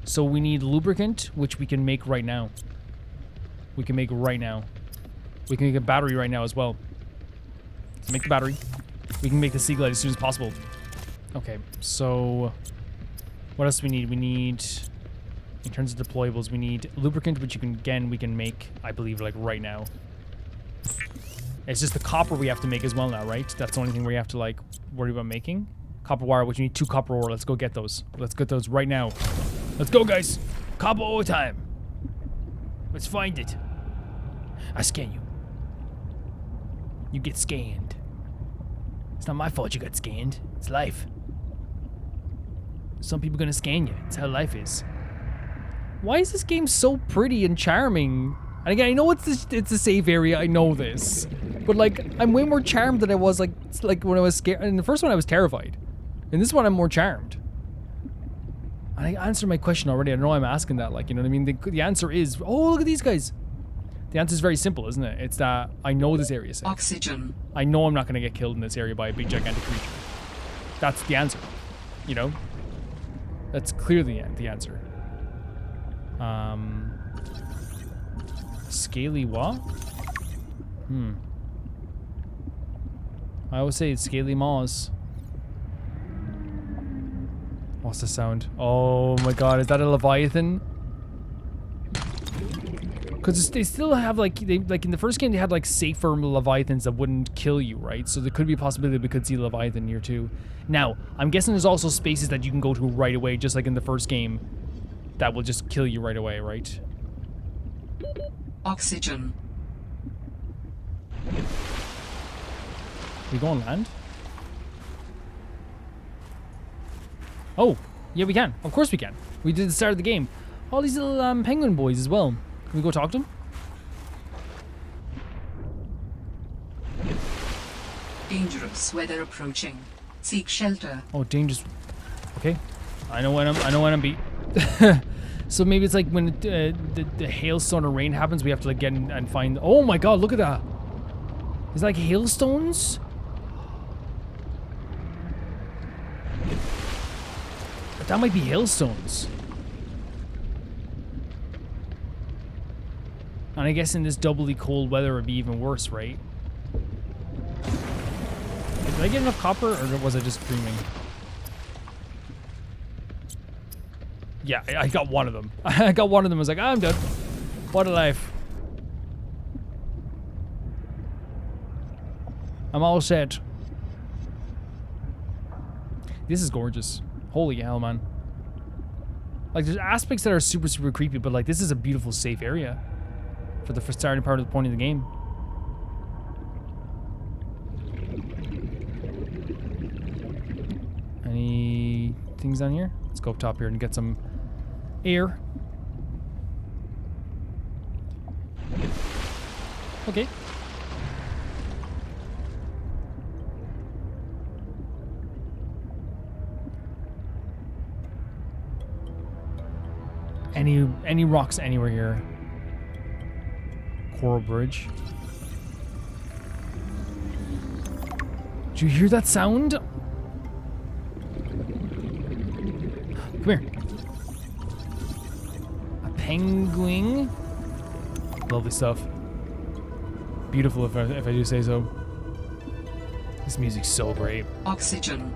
Speaker 1: So we need lubricant, which we can make right now. We can make right now. We can make a battery right now as well. Let's make the battery. We can make the Sea Glide as soon as possible. Okay, so what else do we need? We need, in terms of deployables, we need lubricant, which we can make, I believe, like right now. It's just the copper we have to make as well now, right? That's the only thing where you have to like worry about making. Copper wire, which you need 2 copper ore. Let's go get those. Let's get those right now. Let's go, guys. Copper ore time. Let's find it. I scan you. You get scanned. It's not my fault you got scanned. It's life. Some people gonna scan you. It's how life is. Why is this game so pretty and charming? And again, I know it's a safe area. I know this, but like, I'm way more charmed than I was like when I was scared. In the first one, I was terrified. In this one, I'm more charmed. I answered my question already. I know I'm asking that. Like, you know what I mean? The answer is, oh, look at these guys. The answer is very simple, isn't it? It's that I know this area is safe.
Speaker 4: Oxygen.
Speaker 1: I know I'm not gonna get killed in this area by a big gigantic creature. That's the answer. You know? That's clearly the answer. Scaly what? I always say it's scaly maws. What's the sound? Oh my god, is that a Leviathan? Because they still have like in the first game they had like safer Leviathans that wouldn't kill you, right? So there could be a possibility we could see Leviathan here too. Now, I'm guessing there's also spaces that you can go to right away, just like in the first game, that will just kill you right away, right?
Speaker 4: Oxygen.
Speaker 1: We go on land? Oh, yeah, we can. Of course we can. We did the start of the game. All these little penguin boys as well. Can we go talk to them?
Speaker 4: Dangerous weather approaching. Seek shelter.
Speaker 1: Oh, dangerous. Okay, I know when I'm beat. So maybe it's like when the hailstone or rain happens, we have to like get in and find. Oh my god, look at that! It's like hailstones. But that might be hailstones. And I guess in this doubly cold weather, it'd be even worse, right? Did I get enough copper, or was I just dreaming? Yeah, I got one of them. I got one of them. I was like, I'm done. What a life. I'm all set. This is gorgeous. Holy hell, man. Like, there's aspects that are super, super creepy, but like, this is a beautiful, safe area for the starting part of the point of the game. Any things down here? Let's go up top here and get some air. Okay. Any rocks anywhere here? Coral bridge. Did you hear that sound? Come here. A penguin. Lovely stuff. Beautiful if I do say so. This music's so great.
Speaker 4: Oxygen.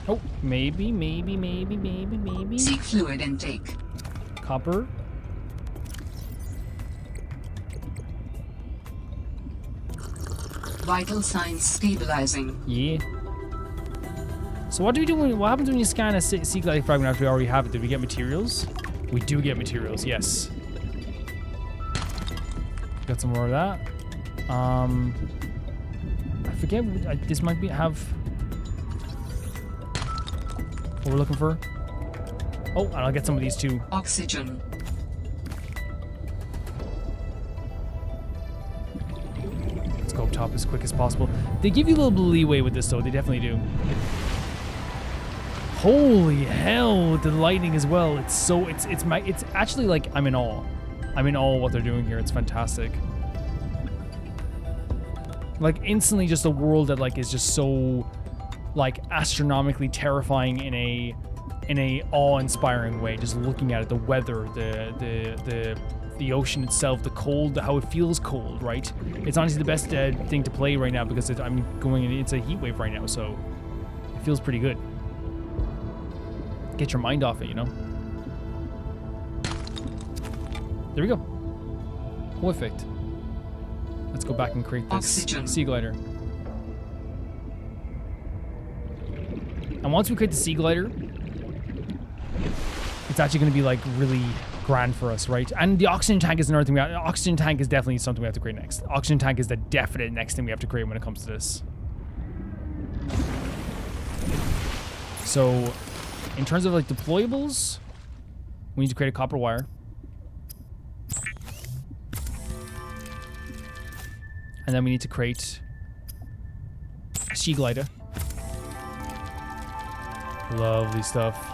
Speaker 1: Oh, maybe.
Speaker 4: Seek fluid intake.
Speaker 1: Copper.
Speaker 4: Vital signs stabilizing.
Speaker 1: Yeah. So what do we do what happens when you scan a sea glide fragment after we already have it? Did we get materials? We do get materials, yes. Got some more of that. I forget, this might have what we're looking for. Oh, and I'll get some of these too.
Speaker 4: Oxygen.
Speaker 1: Let's go up top as quick as possible. They give you a little bit of leeway with this though, they definitely do. Holy hell, with the lightning as well. It's actually like, I'm in awe. I'm in awe of what they're doing here. It's fantastic. Like instantly just a world that like is just so like astronomically terrifying in a awe-inspiring way. Just looking at it, the weather, the ocean itself, the cold, how it feels cold, right? It's honestly the best thing to play right now because I'm going. It's a heat wave right now, so it feels pretty good. Get your mind off it, you know. There we go. Perfect. Let's go back and create this sea glider. And once we create the sea glider, it's actually going to be like really grand for us, right? And the oxygen tank is another thing. Oxygen tank is definitely something we have to create next. Oxygen tank is the definite next thing we have to create when it comes to this. So, in terms of like deployables, we need to create a copper wire. And then we need to create a sea glider. Lovely stuff.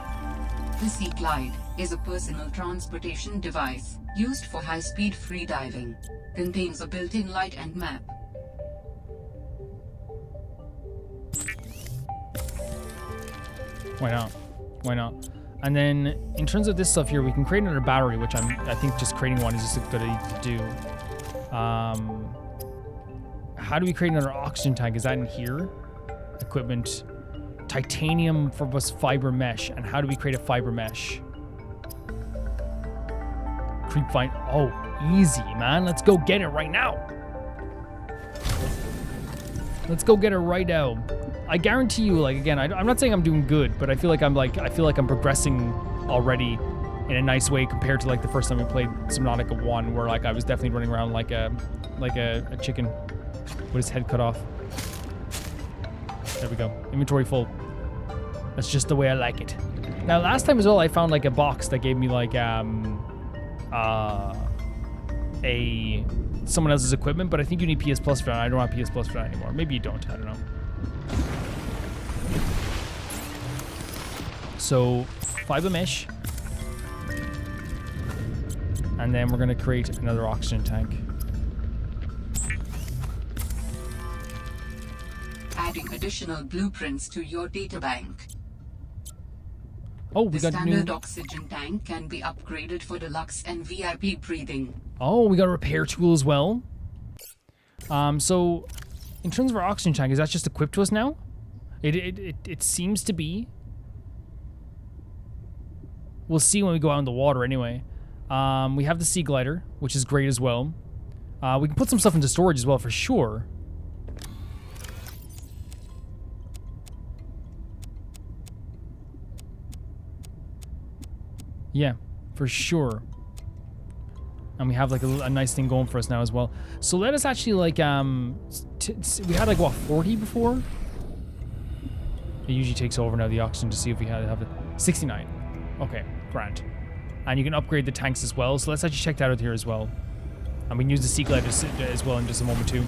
Speaker 4: The Sea Glide is a personal transportation device used for high-speed freediving. Contains a built-in light and map.
Speaker 1: Why not? Why not? And then in terms of this stuff here, we can create another battery, which I think just creating one is just a good idea to do. How do we create another oxygen tank? Is that in here? Equipment. Titanium for us fiber mesh. And how do we create a fiber mesh? Creep vine. Oh, easy, man. Let's go get it right now. Let's go get it right now. I guarantee you, like, again, I'm not saying I'm doing good, but I feel like I'm progressing already in a nice way compared to like the first time we played Subnautica 1, where like I was definitely running around like a chicken with his head cut off. There we go. Inventory full. That's just the way I like it. Now, last time as well, I found like a box that gave me like someone else's equipment, but I think you need PS Plus for that. I don't have PS Plus for that anymore. Maybe you don't. I don't know. So, fiber mesh. And then we're going to create another oxygen tank.
Speaker 4: Adding additional blueprints to your databank.
Speaker 1: Oh, we got
Speaker 4: the standard
Speaker 1: new
Speaker 4: oxygen tank can be upgraded for deluxe and VIP breathing.
Speaker 1: Oh, we got a repair tool as well. So, in terms of our oxygen tank, is that just equipped to us now? It seems to be. We'll see when we go out in the water anyway. We have the sea glider, which is great as well. We can put some stuff into storage as well for sure. Yeah, for sure. And we have like a nice thing going for us now as well. So let us actually like, we had like what, 40 before? It usually takes over now, the oxygen, to see if we have it. 69. Okay, grand. And you can upgrade the tanks as well. So let's actually check that out here as well. And we can use the sea glider as well in just a moment too.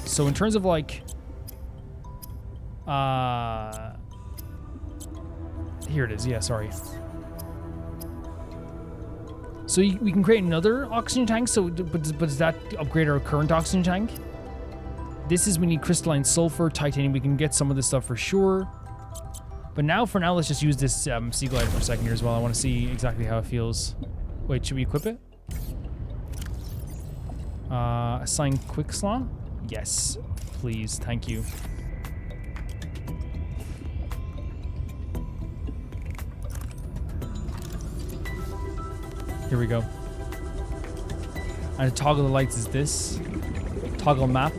Speaker 1: So in terms of like, here it is. Yeah, sorry. So we can create another oxygen tank. So, but does that upgrade our current oxygen tank? This is, we need crystalline sulfur, titanium. We can get some of this stuff for sure. But now, for now, let's just use this sea glider for a second here as well. I want to see exactly how it feels. Wait, should we equip it? Assign quick slot? Yes, please. Thank you. Here we go. And to toggle the lights is this. Toggle map.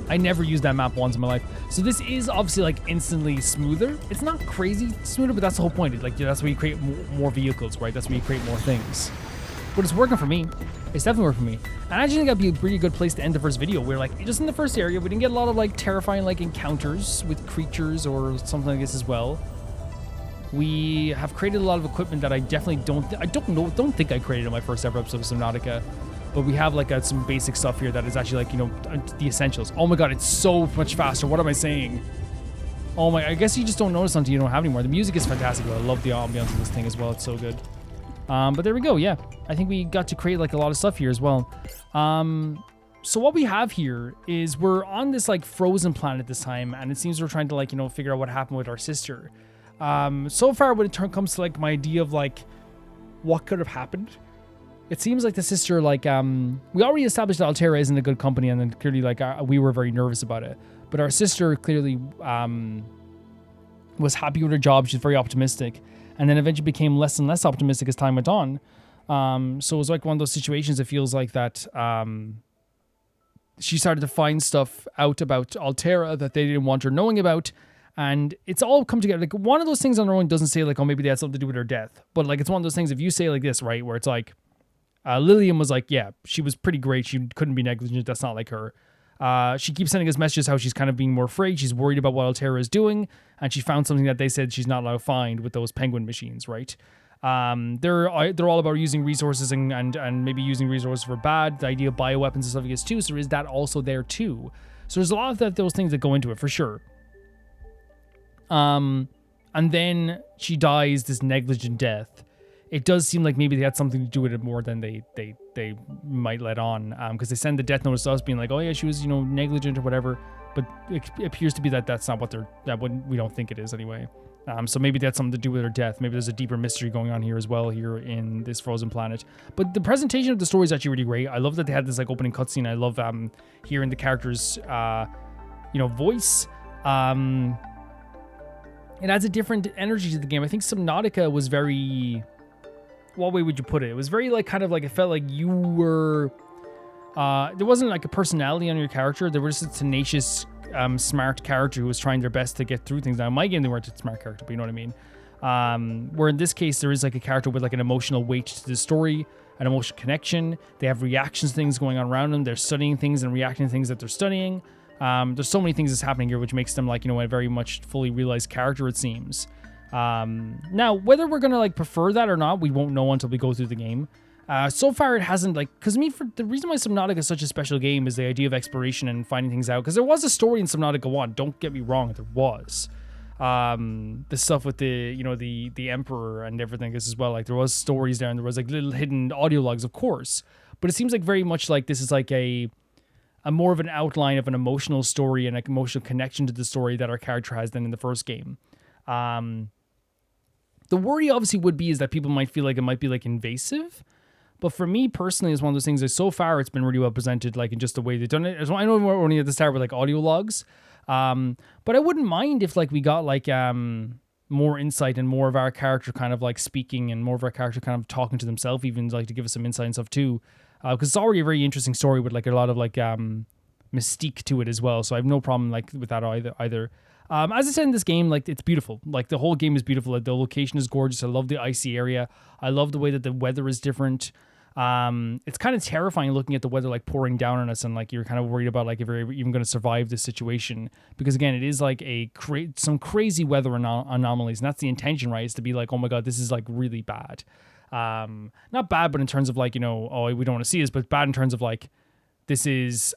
Speaker 1: I never used that map once in my life. So this is obviously like instantly smoother. It's not crazy smoother, but that's the whole point. Like, that's where you create more vehicles, right? That's where you create more things. But it's working for me. It's definitely working for me. And I actually think that'd be a pretty good place to end the first video. Where like, just in the first area, we didn't get a lot of like terrifying like encounters with creatures or something like this as well. We have created a lot of equipment that I definitely don't think I created in my first ever episode of Subnautica. But we have like some basic stuff here that is actually like, you know, the essentials. Oh my god, it's so much faster. What am I saying? Oh my, I guess you just don't notice until you don't have anymore. The music is fantastic though. I love the ambiance of this thing as well. It's so good. But there we go, yeah. I think we got to create like a lot of stuff here as well. So what we have here is we're on this like frozen planet this time, and it seems we're trying to like, you know, figure out what happened with our sister. So far when it comes to like my idea of like what could have happened, it seems like the sister, like, we already established that Altera isn't a good company, and then clearly like we were very nervous about it. But our sister clearly was happy with her job. She's very optimistic, and then eventually became less and less optimistic as time went on. So it was like one of those situations. It feels like that she started to find stuff out about Altera that they didn't want her knowing about. And it's all come together. Like, one of those things on their own doesn't say like, oh, maybe they had something to do with her death. But like, it's one of those things, if you say like this, right, where it's like, Lillian was like, yeah, she was pretty great. She couldn't be negligent. That's not like her. She keeps sending us messages how she's kind of being more afraid. She's worried about what Altera is doing. And she found something that they said she's not allowed to find with those penguin machines, right? They're all about using resources and maybe using resources for bad. The idea of bioweapons and stuff like this too. So there is that also there too. So there's a lot of those things that go into it for sure. And then she dies this negligent death. It does seem like maybe they had something to do with it more than they might let on. Because they send the death notice to us being like, oh yeah, she was, you know, negligent or whatever. But it appears to be that that's not what we don't think it is anyway. So maybe that's something to do with her death. Maybe there's a deeper mystery going on here as well, here in this frozen planet. But the presentation of the story is actually really great. I love that they had this like opening cutscene. I love hearing the character's voice. It adds a different energy to the game. I think Subnautica was very... What way would you put it? It was very like kind of like, it felt like you were... there wasn't like a personality on your character. There was just a tenacious, smart character who was trying their best to get through things. Now, in my game, they weren't a smart character, but you know what I mean? Where in this case, there is like a character with like an emotional weight to the story, an emotional connection. They have reactions to things going on around them. They're studying things and reacting to things that they're studying. There's so many things that's happening here, which makes them like, you know, a very much fully realized character, it seems. Now, whether we're going to like prefer that or not, we won't know until we go through the game. So far, it hasn't like, because for the reason why Subnautica is such a special game is the idea of exploration and finding things out. Because there was a story in Subnautica 1. Don't get me wrong, there was. The stuff with the Emperor and everything as well. Like there was stories there, and there was like little hidden audio logs, of course. But it seems like very much like this is like a more of an outline of an emotional story and an emotional connection to the story that our character has than in the first game. The worry obviously would be is that people might feel like it might be like invasive. But for me personally, it's one of those things that so far it's been really well presented, like in just the way they've done it. I know we're only at the start with like audio logs. But I wouldn't mind if like we got like more insight and more of our character kind of like speaking and more of our character kind of talking to themselves, even like to give us some insight and stuff too. Because it's already a very interesting story with like a lot of like mystique to it as well. So I have no problem like with that either. As I said in this game, like it's beautiful. Like the whole game is beautiful. Like, the location is gorgeous. I love the icy area. I love the way that the weather is different. It's kind of terrifying looking at the weather like pouring down on us, and like you're kind of worried about like if you're even going to survive this situation, because again, it is like some crazy weather anomalies, and that's the intention, right? Is to be like, oh my god, this is like really bad. Not bad, but in terms of like, you know, oh, we don't want to see this, but bad in terms of like, this is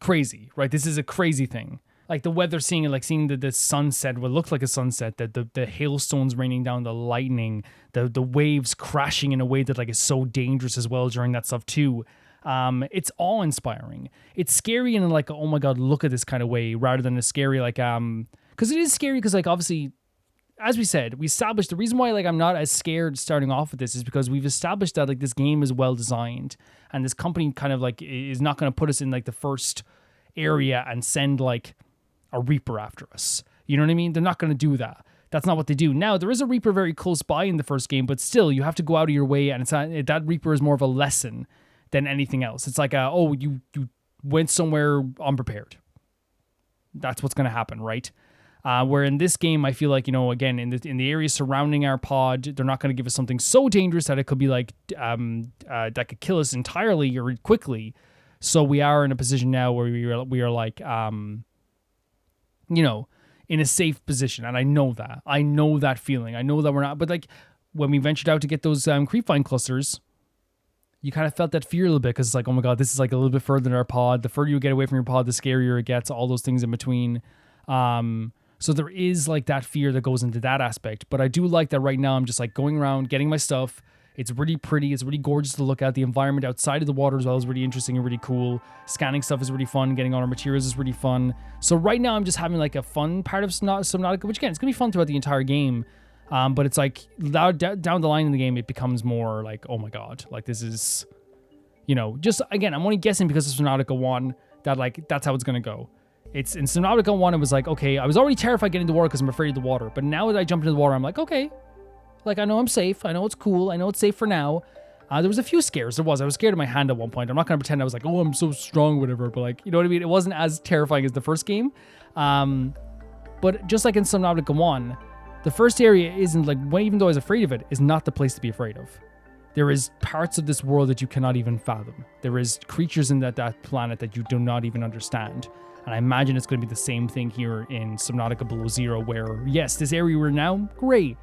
Speaker 1: crazy, right? This is a crazy thing. Like the weather, seeing the sunset, what looked like a sunset, the hailstones raining down, the lightning, the waves crashing in a way that like is so dangerous as well during that stuff too. It's awe-inspiring. It's scary in like, oh my god, look at this kind of way, rather than a scary like because it is scary because like obviously, as we said, we established the reason why like I'm not as scared starting off with this is because we've established that like this game is well designed, and this company kind of like is not going to put us in like the first area and send like a Reaper after us. You know what I mean? They're not going to do that. That's not what they do. Now, there is a Reaper very close by in the first game, but still, you have to go out of your way, and it's not, that Reaper is more of a lesson than anything else. It's like, you went somewhere unprepared. That's what's going to happen, right? Where in this game, I feel like, you know, again, in the area surrounding our pod, they're not going to give us something so dangerous that it could be like, that could kill us entirely or quickly. So we are in a position now where we are like, you know, in a safe position. And I know that feeling. I know that we're not, but like when we ventured out to get those creep vine clusters, you kind of felt that fear a little bit, because it's like, oh my god, this is like a little bit further than our pod. The further you get away from your pod, the scarier it gets, all those things in between. So there is like that fear that goes into that aspect. But I do like that right now I'm just like going around, getting my stuff, It's really pretty. It's really gorgeous to look at. The environment outside of the water as well is really interesting and really cool. Scanning stuff is really fun. Getting all our materials is really fun. So right now I'm just having like a fun part of Subnautica, which again, it's going to be fun throughout the entire game. But it's like down the line in the game, it becomes more like, oh my God, like this is, you know, just again, I'm only guessing because of Subnautica 1 that like, that's how it's going to go. It's in Subnautica 1, it was like, okay, I was already terrified getting into the water because I'm afraid of the water. But now that I jump into the water, I'm like, okay, like I know I'm safe. I know it's cool. I know it's safe for now. There was a few scares. I was scared of my hand at one point. I'm not going to pretend I was like, oh, I'm so strong, whatever. But like, you know what I mean? It wasn't as terrifying as the first game. But just like in Subnautica 1, the first area isn't like, even though I was afraid of it, is not the place to be afraid of. There is parts of this world that you cannot even fathom. There is creatures in that planet that you do not even understand. And I imagine it's going to be the same thing here in Subnautica Below Zero, where, yes, this area we're now, great.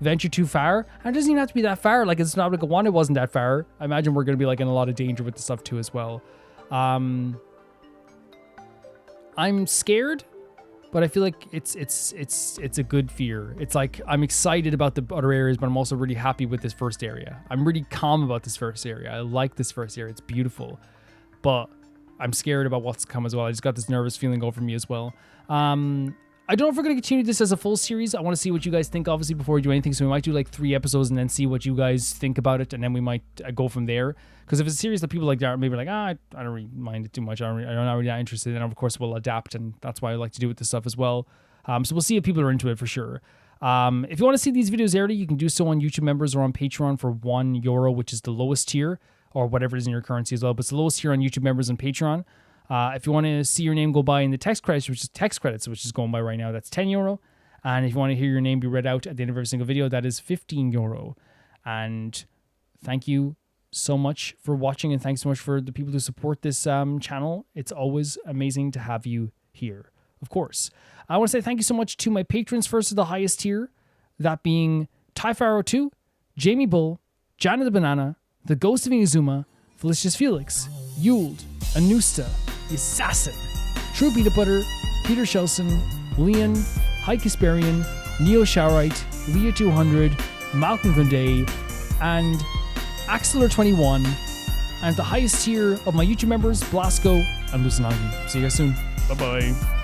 Speaker 1: Venture too far? And it doesn't even have to be that far. Like in Subnautica 1, it wasn't that far. I imagine we're going to be like in a lot of danger with the stuff too as well. I'm scared, but I feel like it's a good fear. It's like I'm excited about the other areas, but I'm also really happy with this first area. I'm really calm about this first area. I like this first area. It's beautiful. But I'm scared about what's to come as well. I just got this nervous feeling over me as well. I don't know if we're going to continue this as a full series. I want to see what you guys think, obviously, before we do anything. So we might do like 3 episodes and then see what you guys think about it. And then we might go from there. Because if it's a series that people like are maybe like, I don't really mind it too much. I'm not really that interested. And of course, we'll adapt. And that's why I like to do with this stuff as well. So we'll see if people are into it for sure. If you want to see these videos early, you can do so on YouTube members or on Patreon for €1, which is the lowest tier, or whatever it is in your currency as well. But it's the lowest tier on YouTube members and Patreon. If you want to see your name go by in the text credits, which is going by right now, that's €10. And if you want to hear your name be read out at the end of every single video, that is €15. And thank you so much for watching, and thanks so much for the people who support this channel. It's always amazing to have you here, of course. I want to say thank you so much to my patrons first to the highest tier, that being Typharo2, Jamie Bull, Jana the Banana, The Ghost of Inazuma, Felicious Felix, Yuld, Anusta, The Assassin, True Peanut Butter, Peter Shelson, Leon, High Kasparian, Neo Showerite, Leah 200, Malcolm Granday, and Axler21, and the highest tier of my YouTube members, Blasco and Lusanagi. See you guys soon. Bye-bye.